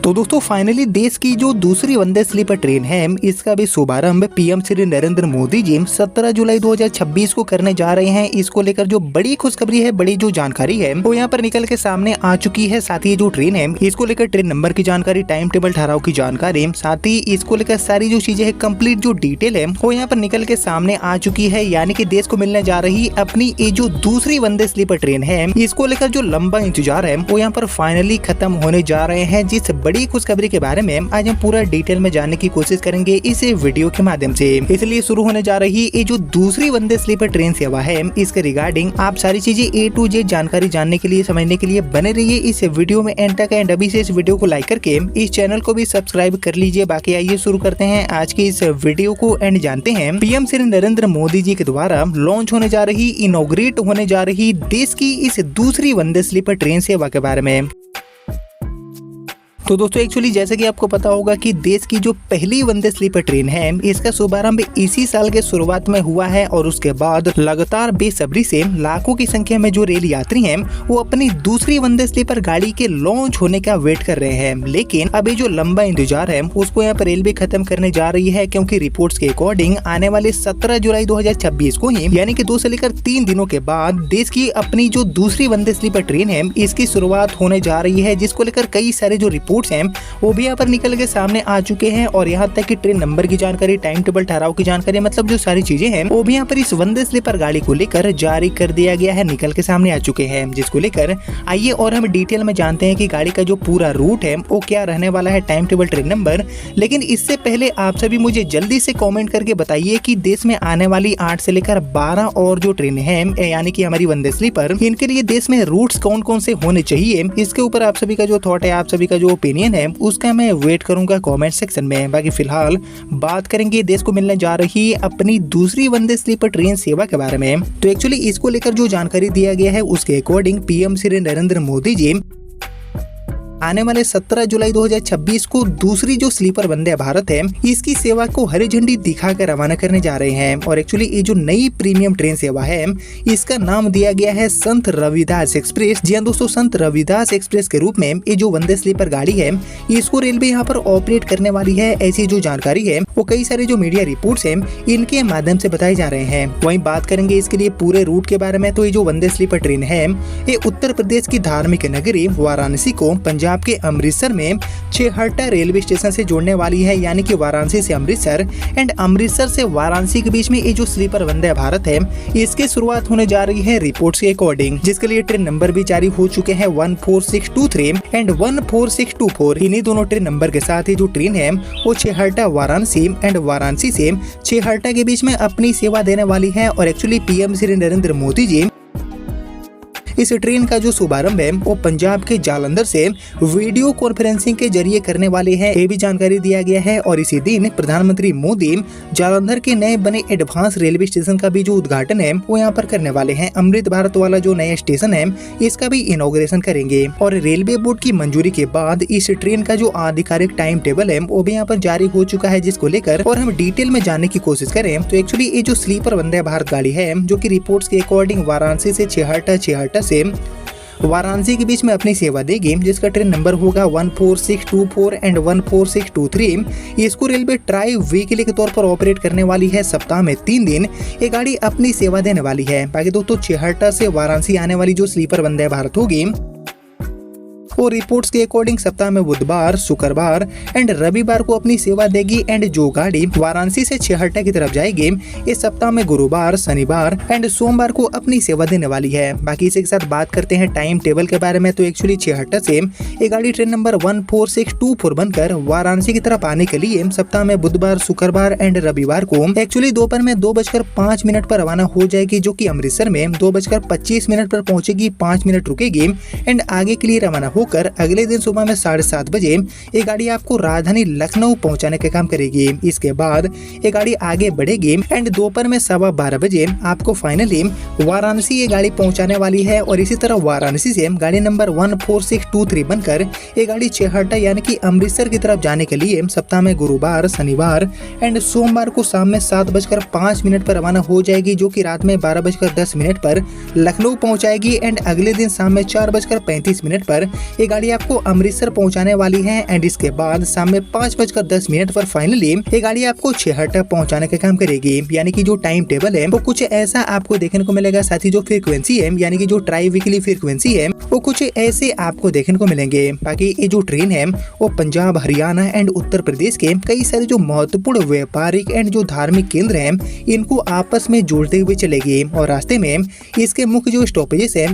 तो दोस्तों फाइनली देश की जो दूसरी वंदे स्लीपर ट्रेन है इसका भी शुभारंभ पीएम श्री नरेंद्र मोदी जी 17 जुलाई 2026 को करने जा रहे हैं। इसको लेकर जो बड़ी खुशखबरी है, बड़ी जो जानकारी है वो यहाँ पर निकल के सामने आ चुकी है। साथ ही जो ट्रेन है इसको लेकर ट्रेन नंबर की जानकारी, टाइम टेबल ठहराव की जानकारी, साथ ही इसको लेकर सारी जो चीजें है कंप्लीट जो डिटेल है वो यहाँ पर निकल के सामने आ चुकी है। यानी कि देश को मिलने जा रही अपनी ये जो दूसरी वंदे स्लीपर ट्रेन है इसको लेकर जो लंबा इंतजार है वो यहाँ पर फाइनली खत्म होने जा रहे हैं। जिस बड़ी खुशखबरी के बारे में आज हम पूरा डिटेल में जानने की कोशिश करेंगे इस वीडियो के माध्यम से। इसलिए शुरू होने जा रही ये जो दूसरी वंदे स्लीपर ट्रेन सेवा है इसके रिगार्डिंग आप सारी चीजें A to Z जानकारी जानने के लिए, समझने के लिए बने रहिए इस वीडियो में एंड तक। एंड अभी से इस वीडियो को लाइक करके इस चैनल को भी सब्सक्राइब कर लीजिए। बाकी आइए शुरू करते हैं आज की इस वीडियो को एंड जानते हैं पीएम श्री नरेंद्र मोदी जी के द्वारा लॉन्च होने जा रही, इनॉग्रेट होने जा रही देश की इस दूसरी वंदे स्लीपर ट्रेन सेवा के बारे में। तो दोस्तों एक्चुअली जैसे कि आपको पता होगा कि देश की जो पहली वंदे स्लीपर ट्रेन है इसका शुभारंभ इसी साल के शुरुआत में हुआ है और उसके बाद लगातार बेसब्री से लाखों की संख्या में जो रेल यात्री हैं वो अपनी दूसरी वंदे स्लीपर गाड़ी के लॉन्च होने का वेट कर रहे हैं। लेकिन अभी जो लंबा इंतजार है उसको यहाँ पर रेलवे खत्म करने जा रही है, क्योंकि रिपोर्ट्स के अकॉर्डिंग आने वाले 17 जुलाई 2026 को ही, यानी कि 2 से लेकर 3 दिनों के बाद देश की अपनी जो दूसरी वंदे स्लीपर ट्रेन है इसकी शुरुआत होने जा रही है। जिसको लेकर कई सारे जो रिपोर्ट्स हैं वो भी यहाँ पर निकल के सामने आ चुके हैं और यहाँ तक कि ट्रेन नंबर की जानकारी, टाइम टेबल ठहराव की जानकारी, मतलब जो सारी चीजें हैं वो भी यहाँ पर इस वंदे स्लीपर गाड़ी को लेकर जारी कर दिया गया है, निकल के सामने आ चुके हैं। जिसको लेकर आइए और हम डिटेल में जानते हैं कि गाड़ी का जो पूरा रूट है वो क्या रहने वाला है, टाइम टेबल, ट्रेन नंबर। लेकिन इससे पहले आप सभी मुझे जल्दी से कॉमेंट करके बताइए कि देश में आने वाली 8 से लेकर 12 और जो ट्रेन है यानी कि हमारी वंदे स्लीपर, इनके लिए देश में रूट्स कौन कौन से होने चाहिए। इसके ऊपर आप सभी का जो थॉट है, आप सभी का जो ओपिनियन है उसका मैं वेट करूंगा कमेंट सेक्शन में। बाकी फिलहाल बात करेंगे देश को मिलने जा रही अपनी दूसरी वंदे स्लीपर ट्रेन सेवा के बारे में। तो एक्चुअली इसको लेकर जो जानकारी दिया गया है उसके अकॉर्डिंग पीएम श्री नरेंद्र मोदी जी आने वाले 17 जुलाई 2026 को दूसरी जो स्लीपर वंदे भारत है इसकी सेवा को हरी झंडी दिखाकर रवाना करने जा रहे हैं। और एक्चुअली ये जो नई प्रीमियम ट्रेन सेवा है इसका नाम दिया गया है संत रविदास एक्सप्रेस। जी हाँ दोस्तों, संत रविदास एक्सप्रेस के रूप में ये जो वंदे स्लीपर गाड़ी है इसको रेलवे यहाँ पर ऑपरेट करने वाली है। ऐसी जो जानकारी है वो कई सारे जो मीडिया रिपोर्ट्स हैं इनके माध्यम से बताए जा रहे हैं। वहीं बात करेंगे इसके लिए पूरे रूट के बारे में, तो ये जो वंदे स्लीपर ट्रेन है ये उत्तर प्रदेश की धार्मिक नगरी वाराणसी को पंजाब के अमृतसर में छेहरटा रेलवे स्टेशन से जोड़ने वाली है। यानी कि वाराणसी से अमृतसर एंड अमृतसर से वाराणसी के बीच में ये जो स्लीपर वंदे भारत है इसकी शुरुआत होने जा रही है रिपोर्ट्स के अकॉर्डिंग, जिसके लिए ट्रेन नंबर भी जारी हो चुके हैं 14623 एंड 14624। इन्हीं दोनों ट्रेन नंबर के साथ ही जो ट्रेन है वो छेहरटा वाराणसी एंड वाराणसी से छेहरटा के बीच में अपनी सेवा देने वाली है। और एक्चुअली पीएम श्री नरेंद्र मोदी जी इस ट्रेन का जो शुभारंभ है वो पंजाब के जालंधर से वीडियो कॉन्फ्रेंसिंग के जरिए करने वाले हैं, ये भी जानकारी दिया गया है। और इसी दिन प्रधानमंत्री मोदी जालंधर के नए बने एडवांस रेलवे स्टेशन का भी जो उद्घाटन है वो यहाँ पर करने वाले हैं। अमृत भारत वाला जो नया स्टेशन है इसका भी इनॉग्रेशन करेंगे। और रेलवे बोर्ड की मंजूरी के बाद इस ट्रेन का जो आधिकारिक टाइम टेबल है वो भी यहाँ पर जारी हो चुका है। जिसको लेकर और हम डिटेल में जानने की कोशिश करें तो एक्चुअली ये जो स्लीपर वंदे भारत गाड़ी है जो की रिपोर्ट्स के अकॉर्डिंग वाराणसी से छेहरटा से वाराणसी के बीच में अपनी सेवा देगी, जिसका ट्रेन नंबर होगा 14624 एंड 14623। इसको रेलवे ट्राई वीकली के तौर पर ऑपरेट करने वाली है। सप्ताह में 3 दिन ये गाड़ी अपनी सेवा देने वाली है। बाकी दोस्तों छेहरटा से वाराणसी आने वाली जो स्लीपर वंदे भारत होगी और रिपोर्ट्स के अकॉर्डिंग सप्ताह में बुधवार, शुक्रवार एंड रविवार को अपनी सेवा देगी। एंड जो गाड़ी वाराणसी से छेहरटा की तरफ जाएगी इस सप्ताह में गुरुवार, शनिवार एंड सोमवार को अपनी सेवा देने वाली है। बाकी इसी के साथ बात करते हैं टाइम टेबल के बारे में। तो एक्चुअली छेहरटा से ये गाड़ी ट्रेन नंबर 14624 बनकर वाराणसी की तरफ आने के लिए सप्ताह में बुधवार, शुक्रवार एंड रविवार को एक्चुअली दोपहर में 2:05 पर रवाना हो जाएगी, जो की अमृतसर में 2:25 पर पहुंचेगी, 5 मिनट रुकेगी एंड आगे के लिए रवाना होकर अगले दिन सुबह में 7:30 बजे ये गाड़ी आपको राजधानी लखनऊ पहुंचाने का काम करेगी। इसके बाद ये गाड़ी आगे बढ़ेगी एंड दोपहर में 12:15 बजे आपको फाइनली वाराणसी ये गाड़ी पहुंचाने वाली है। और इसी तरह वाराणसी से गाड़ी नंबर 14623 बनकर ये गाड़ी छेहरटा यानी कि अमृतसर की तरफ जाने के लिए सप्ताह में गुरुवार, शनिवार एंड सोमवार को शाम में 7:05 पर रवाना हो जाएगी, जो कि रात में 12:10 पर लखनऊ पहुंचाएगी एंड अगले दिन शाम में 4:35 पर ये गाड़ी आपको अमृतसर पहुंचाने वाली है एंड इसके बाद शाम में 5:10 पर फाइनली ये गाड़ी आपको छेहट पहुंचाने का काम करेगी। यानी कि जो टाइम टेबल है वो कुछ ऐसा आपको देखने को मिलेगा। साथ ही जो फ्रीक्वेंसी है यानी कि जो ट्राई वीकली फ्रीक्वेंसी है वो कुछ ऐसे आपको देखने को मिलेंगे। बाकी ये जो ट्रेन है वो पंजाब, हरियाणा एंड उत्तर प्रदेश के कई सारे जो महत्वपूर्ण व्यापारिक एंड जो धार्मिक केंद्र हैं इनको आपस में जोड़ते हुए चलेगी। और रास्ते में इसके मुख्य जो स्टॉपेजेस है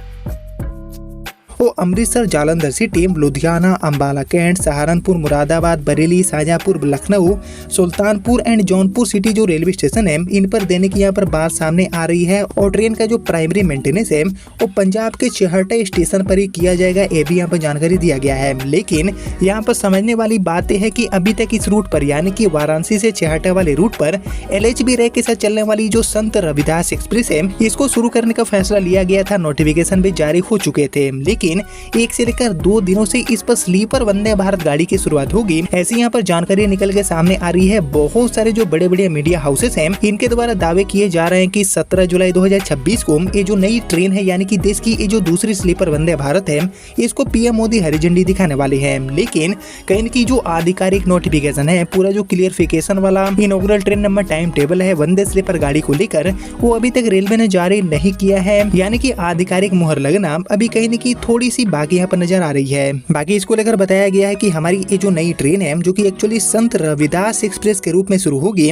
वो Amritsar, Jalandhar city, Ludhiana, Ambala cantt, Saharanpur, Moradabad, Bareilly, Shahjahanpur, Lucknow, Sultanpur and Jaunpur city जो रेलवे स्टेशन है इन पर देने की यहाँ पर बात सामने आ रही है। और ट्रेन का जो प्राइमरी मेंटेनेंस है वो पंजाब के छेहटा स्टेशन पर ही किया जाएगा, ये भी यहाँ पर जानकारी दिया गया है। लेकिन यहाँ पर समझने वाली बात है कि अभी तक इस रूट पर यानी कि वाराणसी से छेहटा वाले रूट पर LHB रैक के साथ चलने वाली जो संत रविदास एक्सप्रेस है इसको शुरू करने का फैसला लिया गया था, नोटिफिकेशन भी जारी हो चुके थे। लेकिन 1 से लेकर 2 दिनों से इस पर स्लीपर वंदे भारत गाड़ी की शुरुआत होगी, ऐसी यहाँ पर जानकारी निकल के सामने आ रही है। बहुत सारे जो बड़े बड़े मीडिया हाउसेस हैं इनके द्वारा दावे किए जा रहे हैं कि 17 जुलाई 2026 को ये जो नई ट्रेन है यानी कि देश की ये जो दूसरी स्लीपर वंदे भारत है इसको PM मोदी हरी झंडी दिखाने वाले हैं। लेकिन कहीं की जो आधिकारिक नोटिफिकेशन है, पूरा जो क्लियरफिकेशन वाला inaugural train number time table है वंदे स्लीपर गाड़ी को लेकर वो अभी तक रेलवे ने जारी नहीं किया है। यानी कि आधिकारिक मुहर लगना अभी कहीं न कहीं थोड़ी सी बाकी यहाँ पर नजर आ रही है। बाकी इसको लेकर बताया गया है कि हमारी ये जो नई ट्रेन है जो कि एक्चुअली संत रविदास एक्सप्रेस के रूप में शुरू होगी,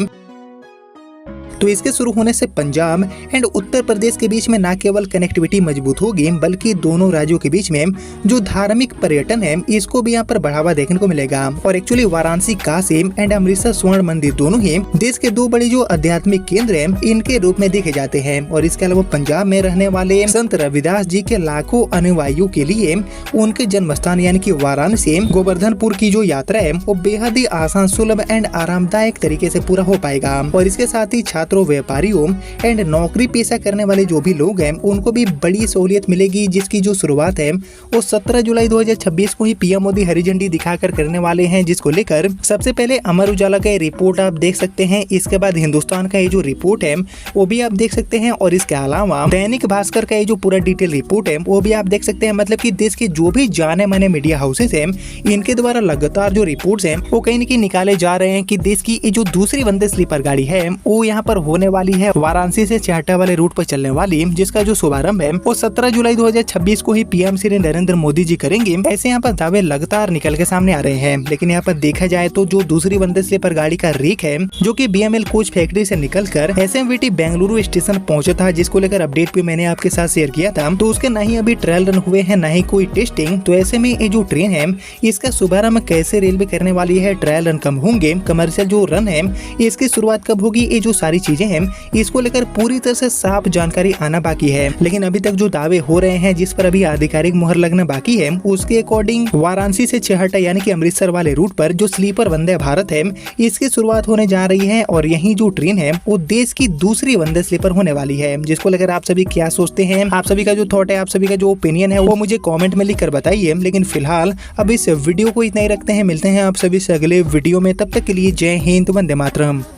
तो इसके शुरू होने से पंजाब एंड उत्तर प्रदेश के बीच में न केवल कनेक्टिविटी मजबूत होगी बल्कि दोनों राज्यों के बीच में जो धार्मिक पर्यटन है इसको भी यहाँ पर बढ़ावा देखने को मिलेगा। और एक्चुअली वाराणसी, काशी एंड अमृतसर स्वर्ण मंदिर दोनों ही देश के 2 बड़े जो आध्यात्मिक केंद्र हैं इनके रूप में देखे जाते हैं। और इसके अलावा पंजाब में रहने वाले संत रविदास जी के लाखों अनुयायियों के लिए उनके जन्म स्थान यानी कि वाराणसी गोवर्धनपुर की जो यात्रा है वो बेहद ही आसान, सुलभ एंड आरामदायक तरीके से पूरा हो पाएगा। और इसके साथ ही छात्रों, व्यापारियों एंड नौकरी पेशा करने वाले जो भी लोग हैं उनको भी बड़ी सहूलियत मिलेगी, जिसकी जो शुरुआत है वो 17 जुलाई 2026 को ही PM मोदी हरी झंडी दिखाकर करने वाले हैं। जिसको लेकर सबसे पहले अमर उजाला का रिपोर्ट आप देख सकते हैं, इसके बाद हिंदुस्तान का ये जो रिपोर्ट है वो भी आप देख सकते हैं। और इसके अलावा दैनिक भास्कर का ये जो पूरा डिटेल रिपोर्ट है वो भी आप देख सकते हैं। मतलब कि देश के जो भी जाने माने मीडिया हाउसेस हैं इनके द्वारा लगातार जो रिपोर्ट्स हैं वो कहीं न कहीं निकाले जा रहे हैं कि देश की ये जो दूसरी वंदे स्लीपर गाड़ी है वो यहाँ पर होने वाली है, वाराणसी से छेहटा वाले रूट पर चलने वाली, जिसका जो शुभारंभ है वो 17 जुलाई 2026 को ही PM श्री नरेंद्र मोदी जी करेंगे। ऐसे यहाँ पर दावे लगातार निकल के सामने आ रहे हैं। लेकिन यहाँ पर देखा जाए तो जो दूसरी वंदे स्लीपर गाड़ी का रेक है जो कि BML कोच फैक्ट्री से निकलकर SMVT बेंगलुरु स्टेशन पहुंचा था, जिसको लेकर अपडेट भी मैंने आपके साथ शेयर किया था, तो उसके न ही अभी ट्रायल रन हुए हैं न ही कोई टेस्टिंग। तो ऐसे में ये जो ट्रेन है इसका शुभारंभ कैसे रेलवे करने वाली है, ट्रायल रन कब होंगे, कमर्शियल जो रन है इसकी शुरुआत कब होगी, ये जो सारी चीजें हैं इसको लेकर पूरी तरह से साफ जानकारी आना बाकी है। लेकिन अभी तक जो दावे हो रहे हैं जिस पर अभी आधिकारिक मुहर लगना बाकी है उसके अकॉर्डिंग वाराणसी से छेहटा यानी कि अमृतसर वाले रूट पर जो स्लीपर वंदे भारत है इसकी शुरुआत होने जा रही है। और यही जो ट्रेन है वो देश की दूसरी वंदे स्लीपर होने वाली है। जिसको लेकर आप सभी क्या सोचते हैं, आप सभी का जो थॉट है, आप सभी का जो ओपिनियन है वो मुझे कॉमेंट में लिख कर बताइए। लेकिन फिलहाल अब इस वीडियो को इतना ही रखते हैं, मिलते हैं आप सभी से अगले वीडियो में। तब तक के लिए जय हिंद, वंदे मातरम।